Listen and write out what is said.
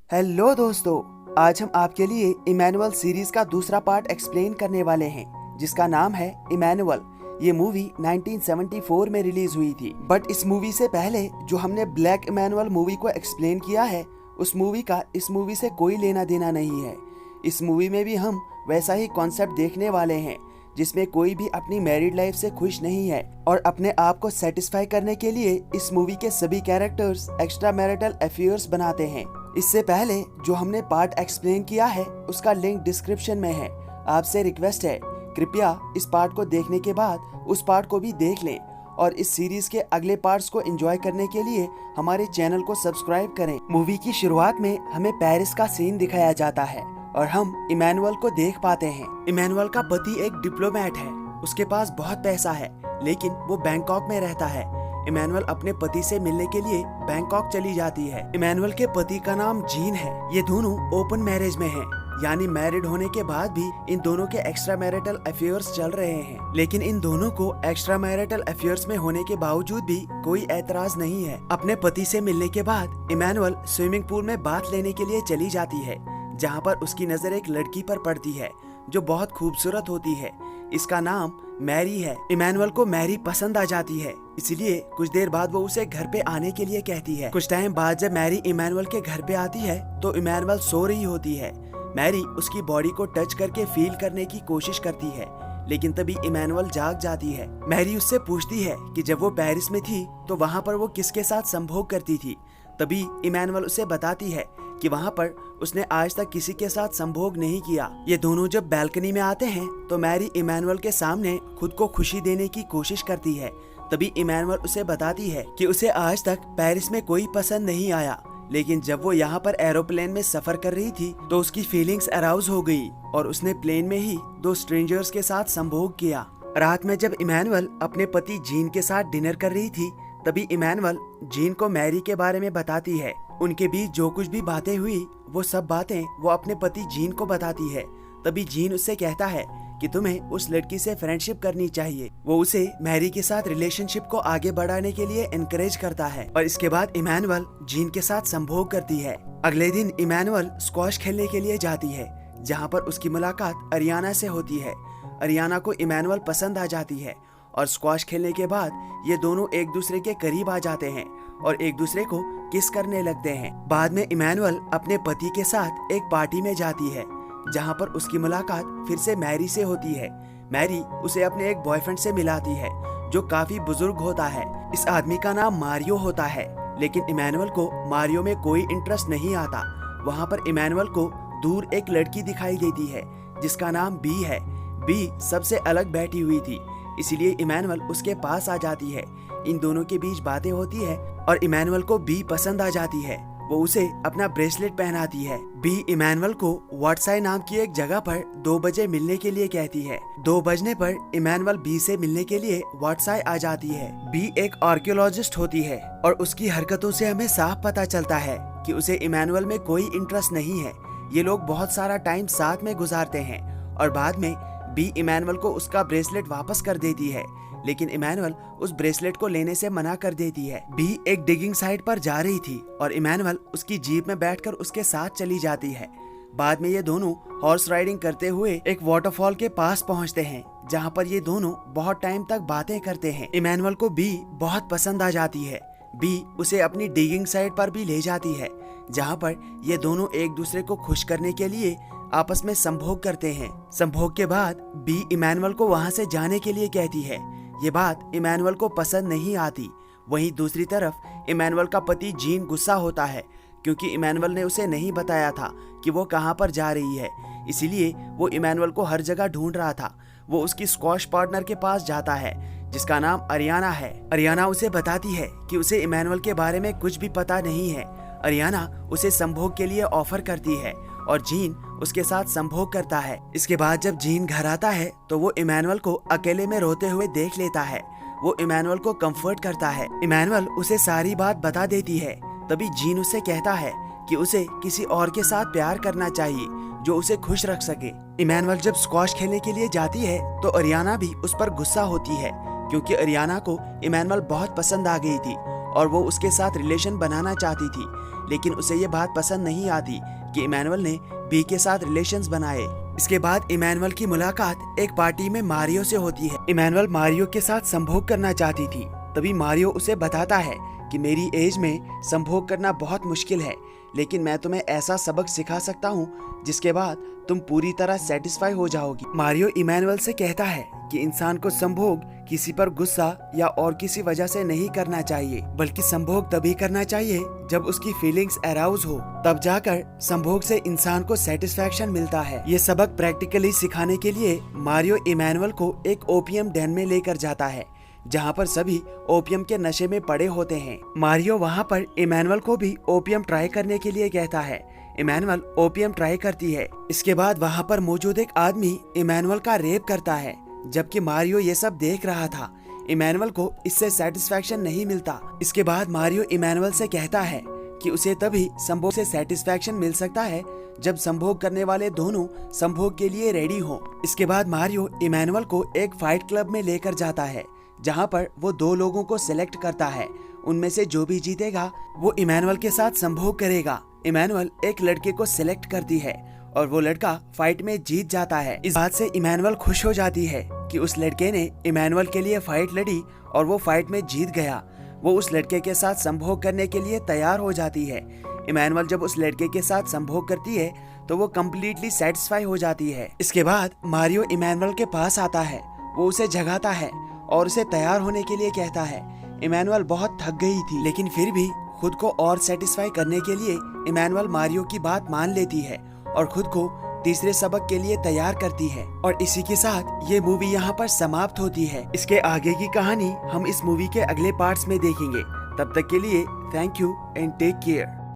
Hello दोस्तों, आज हम आपके लिए इमैनुअल सीरीज का दूसरा पार्ट एक्सप्लेन करने वाले हैं जिसका नाम है इमैनुअल। ये मूवी 1974 में रिलीज हुई थी, बट इस मूवी से पहले जो हमने ब्लैक इमैनुअल मूवी को एक्सप्लेन किया है उस मूवी का इस मूवी से कोई लेना देना नहीं है। इस मूवी में भी हम वैसा ही कॉन्सेप्ट देखने वाले हैं जिसमें कोई भी अपनी मैरिड लाइफ से खुश नहीं है और अपने आप को सेटिस्फाई करने के लिए इस मूवी के सभी कैरेक्टर्स एक्स्ट्रा मैरिटल अफेयर्स बनाते हैं। इससे पहले जो हमने पार्ट एक्सप्लेन किया है उसका लिंक डिस्क्रिप्शन में है। आपसे रिक्वेस्ट है, कृपया इस पार्ट को देखने के बाद उस पार्ट को भी देख लें और इस सीरीज के अगले पार्ट्स को एंजॉय करने के लिए हमारे चैनल को सब्सक्राइब करें। मूवी की शुरुआत में हमें पेरिस का सीन दिखाया जाता है और हम इमैनुअल को देख पाते हैं। इमैनुअल का पति एक डिप्लोमेट है, उसके पास बहुत पैसा है लेकिन वो बैंकॉक में रहता है। इमैनुअल अपने पति से मिलने के लिए बैंकॉक चली जाती है। इमैनुअल के पति का नाम जीन है। ये दोनों ओपन मैरिज में हैं, यानी मैरिड होने के बाद भी इन दोनों के एक्स्ट्रा मैरिटल अफेयर्स चल रहे हैं। लेकिन इन दोनों को एक्स्ट्रा मैरिटल अफेयर्स में होने के बावजूद भी कोई ऐतराज नहीं है। अपने पति से मिलने के बाद इमैनुअल स्विमिंग पूल में बाथ लेने के लिए चली जाती है, जहाँ पर उसकी नजर एक लड़की पर पड़ती है जो बहुत खूबसूरत होती है। इसका नाम मैरी है। इमैनुअल को मैरी पसंद आ जाती है, इसलिए कुछ देर बाद वो उसे घर पे आने के लिए कहती है। कुछ टाइम बाद जब मैरी इमैनुअल के घर पे आती है तो इमैनुअल सो रही होती है। मैरी उसकी बॉडी को टच करके फील करने की कोशिश करती है, लेकिन तभी इमैनुअल जाग जाती है। मैरी उससे पूछती है कि जब वो पेरिस में थी तो वहाँ पर वो किसके साथ संभोग करती थी। तभी इमैनुअल उसे बताती है कि वहाँ पर उसने आज तक किसी के साथ संभोग नहीं किया। ये दोनों जब बैल्कनी में आते हैं तो मैरी इमैनुअल के सामने खुद को खुशी देने की कोशिश करती है। तभी इमैनुअल उसे बताती है कि उसे आज तक पेरिस में कोई पसंद नहीं आया, लेकिन जब वो यहाँ पर एरोप्लेन में सफर कर रही थी तो उसकी फीलिंग्स अराउज हो गई और उसने प्लेन में ही दो स्ट्रेंजर्स के साथ संभोग किया। रात में जब इमैनुअल अपने पति जीन के साथ डिनर कर रही थी तभी इमैनुअल जीन को मैरी के बारे में बताती है। उनके बीच जो कुछ भी बातें हुई वो सब बातें वो अपने पति जीन को बताती है। तभी जीन उससे कहता है कि तुम्हें उस लड़की से फ्रेंडशिप करनी चाहिए। वो उसे मैरी के साथ रिलेशनशिप को आगे बढ़ाने के लिए एनकरेज करता है और इसके बाद इमैनुअल जीन के साथ संभोग करती है। अगले दिन इमैनुअल स्क्वॉश खेलने के लिए जाती है, जहाँ पर उसकी मुलाकात अरियाना से होती है। अरियाना को इमैनुअल पसंद आ जाती है और स्क्वॉश खेलने के बाद ये दोनों एक दूसरे के करीब आ जाते हैं और एक दूसरे को किस करने लगते हैं। बाद में इमैनुअल अपने पति के साथ एक पार्टी में जाती है, जहाँ पर उसकी मुलाकात फिर से मैरी से होती है। मैरी उसे अपने एक बॉयफ्रेंड से मिलाती है जो काफी बुजुर्ग होता है। इस आदमी का नाम मारियो होता है, लेकिन इमैनुअल को मारियो में कोई इंटरेस्ट नहीं आता। वहाँ पर इमैनुअल को दूर एक लड़की दिखाई देती है जिसका नाम बी है। बी सबसे अलग बैठी हुई थी, इसीलिए इमैनुअल उसके पास आ जाती है। इन दोनों के बीच बातें होती है और इमैनुअल को बी पसंद आ जाती है। वो उसे अपना ब्रेसलेट पहनाती है। बी इमैनुअल को वाटसाई नाम की एक जगह पर 2 बजे मिलने के लिए कहती है। 2 बजने पर इमैनुअल बी से मिलने के लिए वाटसाई आ जाती है। बी एक आर्कियोलॉजिस्ट होती है और उसकी हरकतों से हमें साफ पता चलता है कि उसे इमैनुअल में कोई इंटरेस्ट नहीं है। ये लोग बहुत सारा टाइम साथ में गुजारते हैं और बाद में बी इमैनुअल को उसका ब्रेसलेट वापस कर देती है, लेकिन इमैनुअल उस ब्रेसलेट को लेने से मना कर देती है। बी एक डिगिंग साइट पर जा रही थी और इमैनुअल उसकी जीप में बैठकर उसके साथ चली जाती है। बाद में ये दोनों हॉर्स राइडिंग करते हुए एक वाटरफॉल के पास पहुंचते हैं, जहां पर ये दोनों बहुत टाइम तक बातें करते हैं। इमैनुअल को बी बहुत पसंद आ जाती है। बी उसे अपनी डिगिंग साइट पर भी ले जाती है, जहाँ पर ये दोनों एक दूसरे को खुश करने के लिए आपस में संभोग करते हैं। संभोग के बाद बी इमैनुअल को वहाँ से जाने के लिए कहती है। ये बात इमैनुअल को पसंद नहीं आती। वहीं दूसरी तरफ इमैनुअल का पति जीन गुस्सा होता है क्योंकि इमैनुअल ने उसे नहीं बताया था कि वो कहाँ पर जा रही है, इसीलिए वो इमैनुअल को हर जगह ढूंढ रहा था। वो उसकी स्क्वॉश पार्टनर के पास जाता है जिसका नाम अरियाना है। अरियाना उसे बताती है कि उसे इमैनुअल के बारे में कुछ भी पता नहीं है। अरियाना उसे संभोग के लिए ऑफर करती है और जीन उसके साथ संभोग करता है। इसके बाद जब जीन घर आता है तो वो इमैनुअल को अकेले में रोते हुए देख लेता है। वो इमैनुअल को कंफर्ट करता है। इमैनुअल उसे सारी बात बता देती है। तभी जीन उसे कहता है कि उसे किसी और के साथ प्यार करना चाहिए जो उसे खुश रख सके। इमैनुअल जब स्क्वॉश खेलने के लिए जाती है तो अरियाना भी उस पर गुस्सा होती है क्योंकि अरियाना को इमैनुअल बहुत पसंद आ गई थी और वो उसके साथ रिलेशन बनाना चाहती थी, लेकिन उसे ये बात पसंद नहीं आती कि इमैनुअल ने बी के साथ रिलेशंस बनाए। इसके बाद इमैनुअल की मुलाकात एक पार्टी में मारियो से होती है। इमैनुअल मारियो के साथ संभोग करना चाहती थी, तभी मारियो उसे बताता है कि मेरी एज में संभोग करना बहुत मुश्किल है, लेकिन मैं तुम्हें ऐसा सबक सिखा सकता हूँ जिसके बाद तुम पूरी तरह सेटिस्फाई हो जाओगी। मारियो इमैनुअल से कहता है कि इंसान को संभोग किसी पर गुस्सा या और किसी वजह से नहीं करना चाहिए, बल्कि संभोग तभी करना चाहिए जब उसकी फीलिंग्स अराउज हो, तब जाकर संभोग से इंसान को सेटिस्फैक्शन मिलता है। ये सबक प्रैक्टिकली सिखाने के लिए मारियो इमैनुअल को एक ओपियम डेन में लेकर जाता है, जहाँ पर सभी ओपियम के नशे में पड़े होते हैं। मारियो वहाँ पर इमैनुअल को भी ओपियम ट्राई करने के लिए कहता है। इमैनुअल ओपियम ट्राई करती है। इसके बाद वहाँ पर मौजूद एक आदमी इमैनुअल का रेप करता है, जबकि मारियो ये सब देख रहा था। इमैनुअल को इससे सेटिस्फैक्शन नहीं मिलता। इसके बाद मारियो इमैनुअल से कहता है कि उसे तभी संभोग से सेटिस्फैक्शन मिल सकता है जब संभोग करने वाले दोनों संभोग के लिए रेडी हों। इसके बाद मारियो इमैनुअल को एक फाइट क्लब में लेकर जाता है, जहाँ पर वो 2 लोगों को सिलेक्ट करता है। उनमें से जो भी जीतेगा वो इमैनुअल के साथ संभोग करेगा। इमैनुअल एक लड़के को सिलेक्ट करती है और वो लड़का फाइट में जीत जाता है। इस बात से इमैनुअल खुश हो जाती है कि उस लड़के ने इमैनुअल के लिए फाइट लड़ी और वो फाइट में जीत गया। वो उस लड़के के साथ संभोग करने के लिए तैयार हो जाती है। इमैनुअल जब उस लड़के के साथ संभोग करती है तो वो कम्प्लीटली सेटिस्फाई हो जाती है। इसके बाद मारियो इमैनुअल के पास आता है, वो उसे जगाता है और उसे तैयार होने के लिए कहता है। इमैनुअल बहुत थक गई थी, लेकिन फिर भी खुद को और सेटिस्फाई करने के लिए इमैनुअल मारियो की बात मान लेती है और खुद को तीसरे सबक के लिए तैयार करती है। और इसी के साथ ये मूवी यहाँ पर समाप्त होती है। इसके आगे की कहानी हम इस मूवी के अगले पार्ट्स में देखेंगे। तब तक के लिए thank you and take care.